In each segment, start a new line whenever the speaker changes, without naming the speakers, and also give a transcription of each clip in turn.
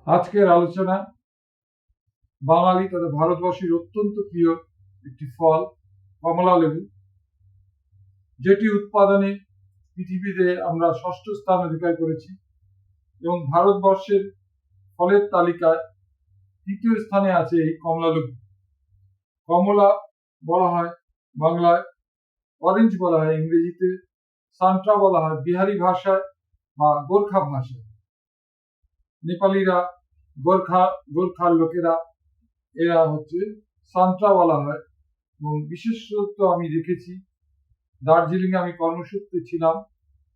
আজকের আলোচনা বাঙালি তথা ভারতবর্ষের অত্যন্ত প্রিয় একটি ফল কমলা লেবু, যেটি উৎপাদনে পৃথিবীতে আমরা ষষ্ঠ স্থান অধিকার করেছি এবং ভারতবর্ষের ফলের তালিকায় তৃতীয় স্থানে আছে এই কমলা লেবু। কমলা বলা হয় বাংলায়, অরেঞ্জ বলা হয় ইংরেজিতে, সান্ট্রা বলা হয় বিহারি ভাষায় বা গোর্খা ভাষায়। নেপালিরা গোর্খার লোকেরা এরা হচ্ছে সান্ট্রা বলা হয়। এবং বিশেষত আমি দেখেছি দার্জিলিং এ আমি কর্মসূত্রে ছিলাম,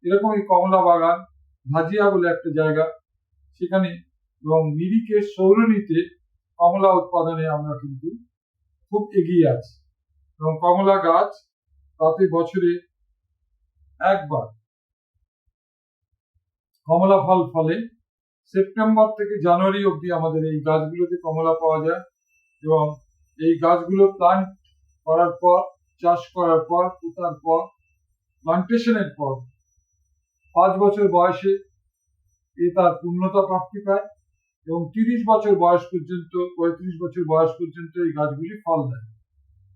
এরকম এই কমলা বাগান ভাজিয়া বলে একটা জায়গা, সেখানে এবং মিরিকের সৌরনীতে কমলা উৎপাদনে আমরা কিন্তু খুব এগিয়ে আছি এবং কমলা গাছ তাতে বছরে একবার কমলা ফল ফলে। সেপ্টেম্বর থেকে জানুয়ারি অবধি আমাদের এই গাছগুলোতে কমলা পাওয়া যায় এবং এই গাছগুলো প্লান্ট করার পর, চাষ করার পর, পোতার পর, প্লান্টেশনের পর 5 বছর বয়সে তার পূর্ণতা প্রাপ্তি পায় এবং 30 বছর বয়স পর্যন্ত, 35 বছর বয়স পর্যন্ত এই গাছগুলি ফল দেয়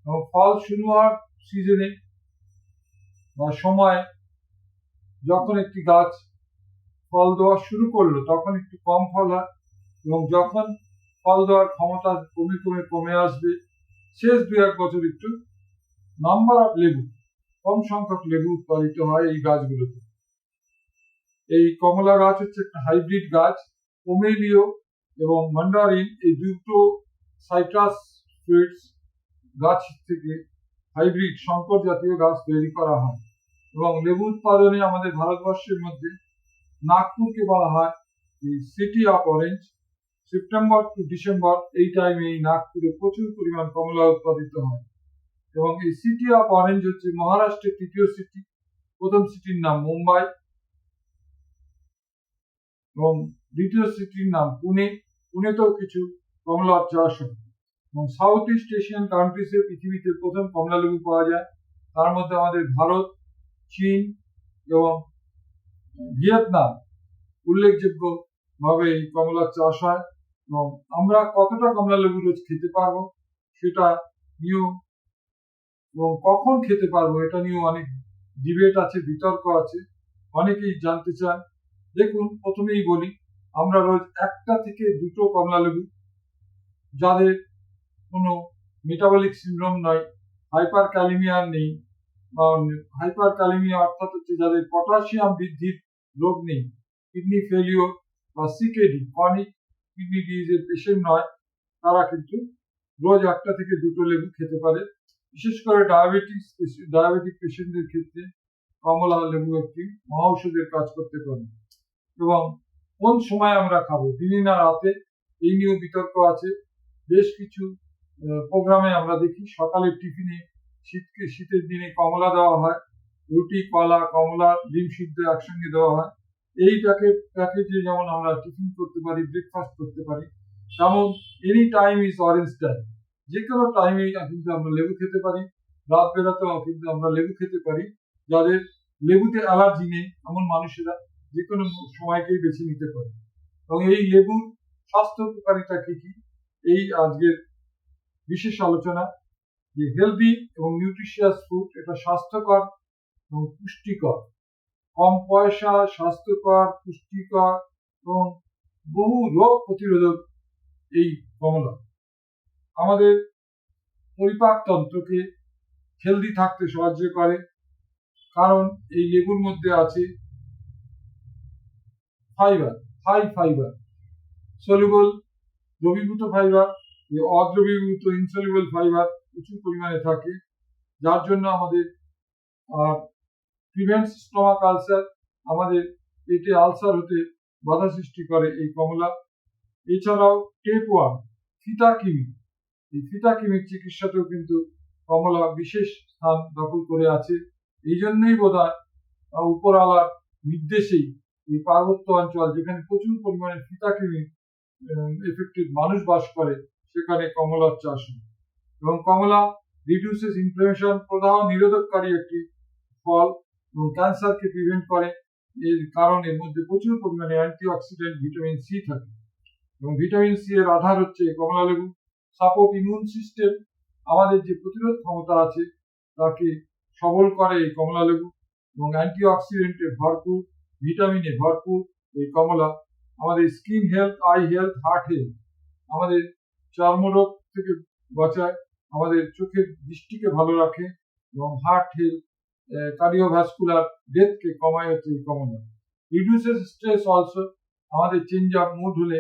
এবং ফল শুরু হওয়ার সিজনে বা সময় যখন একটি গাছ ফল দেওয়া শুরু করলো তখন একটু কম ফল হয় এবং যখন ফল দেওয়ার ক্ষমতা কমে আসবে, শেষ 2-1 বছর একটু নাম্বার অফ লেবু, কম সংখ্যক লেবু উৎপাদিত হয় এই গাছগুলোতে। এই কমলা গাছ হচ্ছে একটা হাইব্রিড গাছ। পোমেলিও এবং মান্ডারিন এই দুটো সাইট্রাস ফ্রুটস গাছ থেকে হাইব্রিড সংকর জাতীয় গাছ তৈরি করা হয় এবং লেবু উৎপাদনে আমাদের ভারতবর্ষের মধ্যে নাগপুরকে বলা হয় city of orange. September to December এই টাইমে এই নাগপুরে প্রচুর পরিমাণ কমলা উৎপাদিত হয় এবং এই সিটি অফ অরেঞ্জ হচ্ছে মহারাষ্ট্রের তৃতীয় সিটি। প্রথম সিটির নাম মুম্বাই এবং দ্বিতীয় সিটির নাম পুনে। পুনেতেও কিছু কমলার চাষ হয় এবং সাউথ ইস্ট এশিয়ান কান্ট্রিজে পৃথিবীতে প্রথম কমলা লেবু পাওয়া যায়। তার মধ্যে আমাদের ভারত, চীন এবং ভিয়েতনাম উল্লেখযোগ্য ভাবে এই কমলার চাষ হয় এবং আমরা কতটা কমলা লেবু রোজ খেতে পারবো সেটা নিয়েও এবং কখন খেতে পারবো এটা নিয়েও অনেক ডিবেট আছে, বিতর্ক আছে, অনেকেই জানতে চান। দেখুন, প্রথমেই বলি, আমরা রোজ 1টা থেকে 2টো কমলা লেবু, যাদের কোনো মেটাবলিক সিন্ড্রোম নয়, হাইপার ক্যালিমিয়া নেই, হাইপার ক্যালিমিয়া অর্থাৎ হচ্ছে যাদের পটাশিয়াম বৃদ্ধির রোগ নেই, কিডনি ফেলিওর বা সিকেডি ক্রনিক কিডনি ডিজিজের পেশেন্ট নয়, তারা কিন্তু রোজ 1টা থেকে 2টো লেবু খেতে পারে। বিশেষ করে ডায়াবেটিক পেশেন্টদের ক্ষেত্রে কমলা লেবু একটি মহাঔষধের কাজ করতে পারে। এবং কোন সময় আমরা খাবো, দিনে না রাতে, এই নিয়েও বিতর্ক আছে। বেশ কিছু প্রোগ্রামে আমরা দেখি সকালের টিফিনে শীতের দিনে কমলা দেওয়া হয়, রুটি, কলা, কমলা, ডিম সিদ্ধ একসঙ্গে দেওয়া হয়। এই প্যাকেজে যেমন আমরা টিফিন করতে পারি, ব্রেকফাস্ট করতে পারি, তেমন any time is orange time, যে কোনো টাইমে কিন্তু আমরা লেবু খেতে পারি। রাত বেলাতেও কিন্তু আমরা লেবু খেতে পারি। যাদের লেবুতে অ্যালার্জি নেই এমন মানুষেরা যে কোনো সময়কেই বেছে নিতে পারে। এবং এই লেবুর স্বাস্থ্য উপকারিতা কি কি, এই আজকের বিশেষ আলোচনা। যে হেলদি এবং নিউট্রিশিয়াস ফ্রুট, এটা স্বাস্থ্যকর এবং পুষ্টিকর, কম পয়সা, স্বাস্থ্যকর, পুষ্টিকর এবং বহু রোগ প্রতিরোধক এই কমলা আমাদের পরিপাক তন্ত্রকে হেলদি থাকতে সাহায্য করে, কারণ এই লেবুর মধ্যে আছে ফাইবার, হাই ফাইবার, সলিউবল দ্রবীভূত ফাইবার, অদ্রবীভূত ইনসলিউবল ফাইবার প্রচুর পরিমাণে থাকে, যার জন্য আমাদের প্রিভেন্টস স্টমাক আলসার, আমাদের পেটে আলসার হতে বাধা সৃষ্টি করে এই কমলা। এছাড়াও টেপওয়ার্ম, ফিতাকৃমি, এই ফিতাকৃমির চিকিৎসাতেও কিন্তু কমলা বিশেষ স্থান দখল করে আছে। এই জন্যই বোধহয় উপরওয়ালার নির্দেশেই এই পার্বত্য অঞ্চল, যেখানে প্রচুর পরিমাণে ফিতাকৃমি এফেক্টেড মানুষ বাস করে, সেখানে কমলার চাষ হয়। এবং কমলা রিডিউসেস ইনফ্লামেশন, প্রদাহ নিরোধককারী একটি ফল এবং ক্যান্সারকে প্রিভেন্ট করে, এর কারণ এর মধ্যে প্রচুর পরিমাণে অ্যান্টিঅক্সিডেন্ট ভিটামিন সি থাকে। এবং ভিটামিন সি এর আধার হচ্ছে কমলা লেবু। সাপোর্ট ইমিউন সিস্টেম, আমাদের যে প্রতিরোধ ক্ষমতা আছে তাকে সবল করে এই কমলা লেবু। এবং অ্যান্টিঅক্সিডেন্টে ভরপুর, ভিটামিনে ভরপুর এই কমলা। আমাদের skin health, I health, heart health, আমাদের চর্মরোগ থেকে বাঁচায়, আমাদের চোখের দৃষ্টিকে ভালো রাখে এবং হার্ট হেলথ, কার্ডিওভাস্কুলার ডেথকে কমায় হচ্ছে এই কমলা। রিডিউসেস স্ট্রেস অলসো, আমাদের চেঞ্জ অফ মুড হলে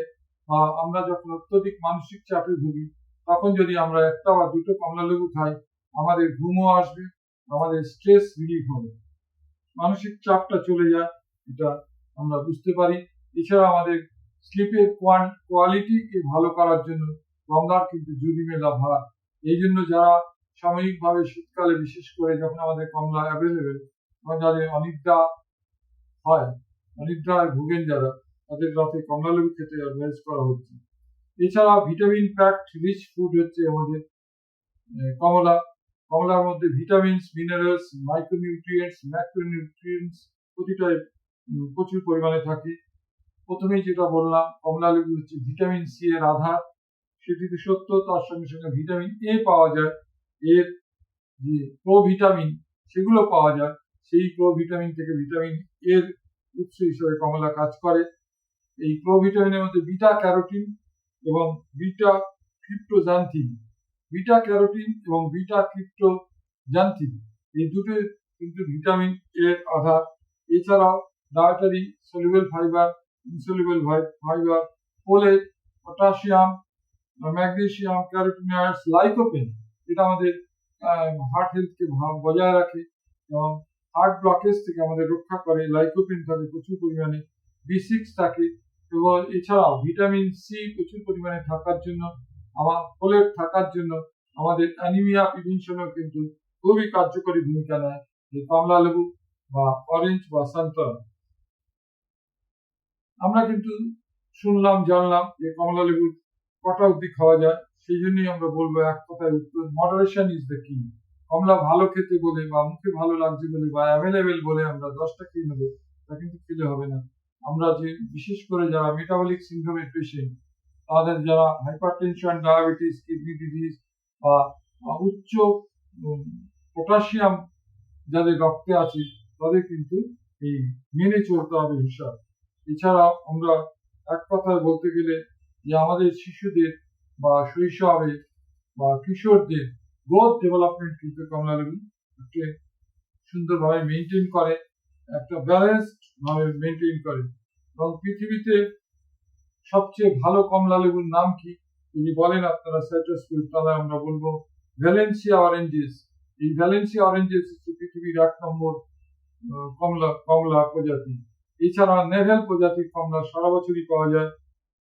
বা আমরা যখন অত্যধিক মানসিক চাপে ভুগি তখন যদি আমরা একটা বা দুটো কমলা লেবু খাই আমাদের ঘুমও আসবে, আমাদের স্ট্রেস রিলিফ হবে, মানসিক চাপটা চলে যায়, এটা আমরা বুঝতে পারি। এছাড়া আমাদের স্লিপের কোয়ালিটিকে ভালো করার জন্য কমলার কিন্তু জুড়ি মেলা ভার। এই জন্য যারা সাময়িকভাবে শীতকালে বিশেষ করে যখন আমাদের কমলা অ্যাভেলেবেল, যাদের অনিদ্রা হয়, অনিদ্রায় ভোগেন যারা, তাদের রাতে কমলা লেবু খেতে অ্যাডভাইস করা হচ্ছে। এছাড়া ভিটামিন প্যাকড রিচ ফুড হচ্ছে আমাদের কমলা। কমলার মধ্যে ভিটামিনস, মিনারেলস, মাইক্রোনিউট্রিয়েন্টস, ম্যাক্রোনিউট্রিয়েন্টস প্রতিটাই প্রচুর পরিমাণে থাকে। প্রথমেই যেটা বললাম, কমলা লেবু হচ্ছে ভিটামিন সি এর আধার, সেটি তো সত্য। তার সঙ্গে সঙ্গে ভিটামিন এ পাওয়া যায়, এর যে প্রোভিটামিন সেগুলো পাওয়া যায়, সেই প্রোভিটামিন থেকে ভিটামিন এর উৎস হিসেবে কমলা কাজ করে। এই প্রোভিটামিনের মধ্যে বিটা ক্যারোটিন এবং বিটা ক্রিপ্টোজান্থিন, বিটা ক্যারোটিন এবং বিটা ক্রিপ্টোজান্থিন এই দুটো কিন্তু ভিটামিন এর আধার। এছাড়াও dietary soluble fibre, insoluble fibre, folate, potassium, magnesium, carotenoids, lycopene, এটা আমাদের হার্ট হেলথকে বজায় রাখে এবং হার্ট ব্লকেজ থেকে আমাদের রক্ষা করে। লাইকোপেন থাকে প্রচুর পরিমাণে, B6 থাকে, এবং এছাড়াও ভিটামিন সি প্রচুর পরিমাণে থাকার জন্য, ফোলেট থাকার জন্য আমাদের অ্যানিমিয়া প্রিভেনশনেও কিন্তু খুবই কার্যকরী ভূমিকা নেয় এই কমলা লেবু বা অরেঞ্জ বা সান্তরা। আমরা কিন্তু শুনলাম, জানলাম যে কমলা লেবু কটা অব্দি খাওয়া যায়, সেই জন্যই আমরা বলবো এক কথায় উত্তর, মডারেশন ইজ দ্য কি। কমলা ভালো খেতে বলে বা মুখে ভালো লাগছে বলে বা অ্যাভেলেবেল বলে আমরা 10টা খেয়ে নেবো, তা কিন্তু খেলে হবে না। আমরা যে বিশেষ করে যারা মেটাবলিক সিনড্রোমের পেশেন্ট, তাদের যারা হাইপারটেনশন, ডায়াবেটিস, কিডনি ডিজিজ বা উচ্চ পটাশিয়াম যাদের রক্তে আছে, তাদের কিন্তু এই মেনে চলতে হবে হিসাব। এছাড়া আমরা এক কথায় বলতে গেলে যে আমাদের শিশুদের বা শৈশবে বা কিশোরদের গ্রোথ ডেভেলপমেন্ট কিন্তু কমলা লেবু একটা সুন্দরভাবে মেনটেন করে, একটা ব্যালেন্সড ভাবে মেনটেন করে। এবং পৃথিবীতে সবচেয়ে ভালো কমলা লেবুর নাম কি যদি বলেন আপনারা সাইট্রাস ফ্রুট, তাহলে আমরা বলবো ভ্যালেন্সিয়া অরেঞ্জেস। এই ভ্যালেন্সিয়া অরেঞ্জেস হচ্ছে পৃথিবীর 1 নম্বর কমলা প্রজাতি। এছাড়া নেভেল প্রজাতির কমলা সারা বছরই পাওয়া যায়।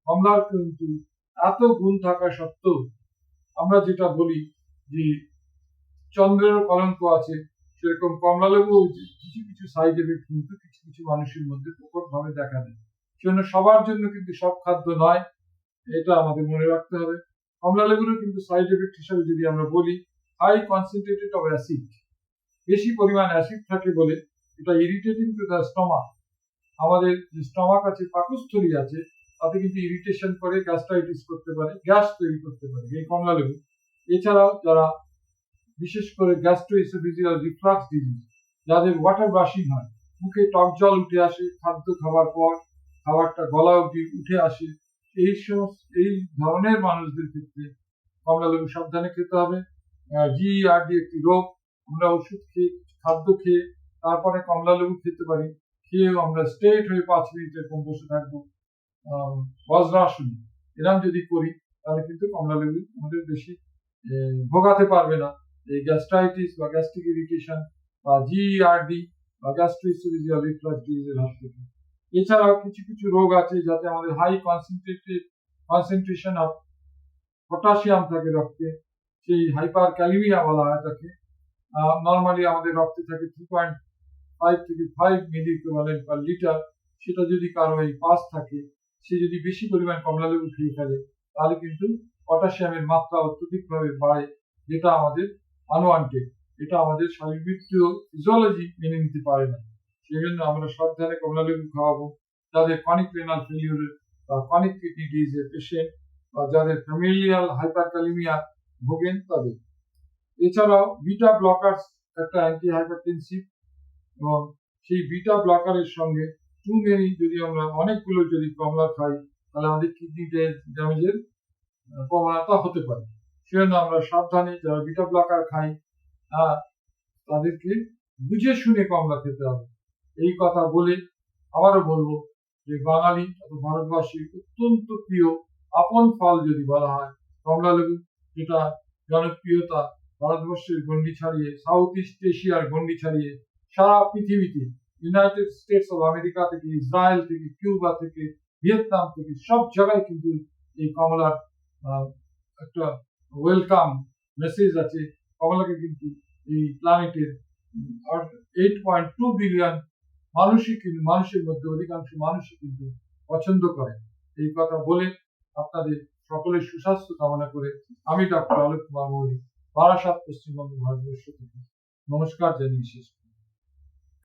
কমলার কিন্তু এত গুণ থাকা সত্ত্বেও আমরা যেটা বলি যে চন্দ্রেরও কলঙ্ক আছে, সেরকম কমলা লেবু কিছু কিছু সাইড এফেক্ট কিন্তু কিছু কিছু মানুষের মধ্যে প্রকটভাবে দেখা দেয়। সেজন্য সবার জন্য কিন্তু সব খাদ্য নয়, এটা আমাদের মনে রাখতে হবে। কমলা লেবুরও কিন্তু সাইড এফেক্ট হিসাবে যদি আমরা বলি, হাই কনসেন্ট্রেটেড অফ অ্যাসিড, বেশি পরিমাণ অ্যাসিড থাকে বলে এটা ইরিটেটিং টু দ্য স্টমাক। আমাদের যে স্টমাক আছে, পাকস্থলী আছে, তাতে কিন্তু ইরিটেশন করে, গ্যাস্ট্রাইটিস করতে পারে, গ্যাস তৈরি করতে পারে এই কমলা লেবু। এছাড়াও যারা বিশেষ করে গ্যাস্ট্রোএসোফেজিয়াল রিফ্লাক্স ডিজিজ, যাদের ওয়াটার ব্রাশিং হয়, মুখে টক জল উঠে আসে খাদ্য খাবার পর, খাবারটা গলা অবধি উঠে আসে, এই ধরনের মানুষদের ক্ষেত্রে কমলা লেবু সাবধানে খেতে হবে। GERD একটি রোগ, আমরা ওষুধ খেয়ে, খাদ্য খেয়ে তারপরে কমলা লেবু খেতে পারি, খেয়ে আমরা স্ট্রেট হয়ে 5 মিনিট এরকম বসে থাকবো বজ্রাসনে, এরকম যদি করি তাহলে কিন্তু কমলা লেবু আমাদের বেশি ভোগাতে পারবে না এই গ্যাস্ট্রাইটিস বা গ্যাস্ট্রিক ইরিটেশন বা GERD বা গ্যাস্ট্রোএসোফেজিয়াল রিফ্লাক্স ডিজিজের হাত থেকে। এছাড়াও কিছু কিছু রোগ আছে যাতে আমাদের হাই কনসেন্ট্রেশন অফ পটাশিয়াম থাকে রক্তে, সেই হাইপার ক্যালিমিয়া বলা হয় তাকে। নর্মালি আমাদের রক্তে থাকে 3.5 থেকে 5 মিলি ইকুইভ্যালেন্ট পার লিটার, সেটা যদি কারো এই পাস থাকে, সে যদি বেশি পরিমাণ কমলা লেবু খেয়ে ফেলে তাহলে কিন্তু পটাশিয়ামের মাত্রা অত্যধিকভাবে বাড়ে, যেটা আমাদের আনওয়ান্টেড, এটা আমাদের শারীরবৃত্তীয় ফিজিওলজি মেনে নিতে পারে না। সেই জন্য আমরা সাবধানে কমলা লেবু খাওয়াবো। যাদের ক্রনিক রেনাল ফেলিওরের বা ক্রনিক কিডনি ডিজিজের পেশেন্ট বা যাদের ফ্যামিলিয়াল হাইপারক্যালিমিয়া ভোগেন তাদের। এছাড়াও বিটা ব্লকার্স একটা অ্যান্টি হাইপারটেনসিভ, এবং সেই বিটা ব্লকারের সঙ্গে টু মেনি যদি আমরা অনেকগুলো যদি কমলা খাই তাহলে আমাদের কিডনি ড্যামেজের প্রবণতা হতে পারে। সেজন্য আমরা সাবধানে যারা বিটা ব্লকার খাই তাদেরকে বুঝে শুনে কমলা খেতে হবে। এই কথা বলে আবারও বলবো যে বাঙালি ভারতবাসীর অত্যন্ত প্রিয় আপন ফল যদি বলা হয় কমলা লেবু, যেটা জনপ্রিয়তা ভারতবর্ষের গণ্ডি ছাড়িয়ে সাউথ ইস্ট এশিয়ার গণ্ডি ছাড়িয়ে সারা পৃথিবীতে ইউনাইটেড স্টেটস অফ আমেরিকা থেকে, ইসরায়েল থেকে, কিউবা থেকে, ভিয়েতনাম থেকে সব জায়গায় কিন্তু এই কমলার একটা ওয়েলকাম মেসেজ আছে। কমলাকে কিন্তু এই প্ল্যানেটের 8.2 বিলিয়ন মানুষের মধ্যে অধিকাংশ মানুষই কিন্তু পছন্দ করে। এই কথা বলে আপনাদের সকলের সুস্বাস্থ্য কামনা করে আমি ডক্টর অলোক কুমার মৌলিক, বারাসাত, পশ্চিমবঙ্গ, ভারতবর্ষ থেকে নমস্কার জানিয়ে শেষ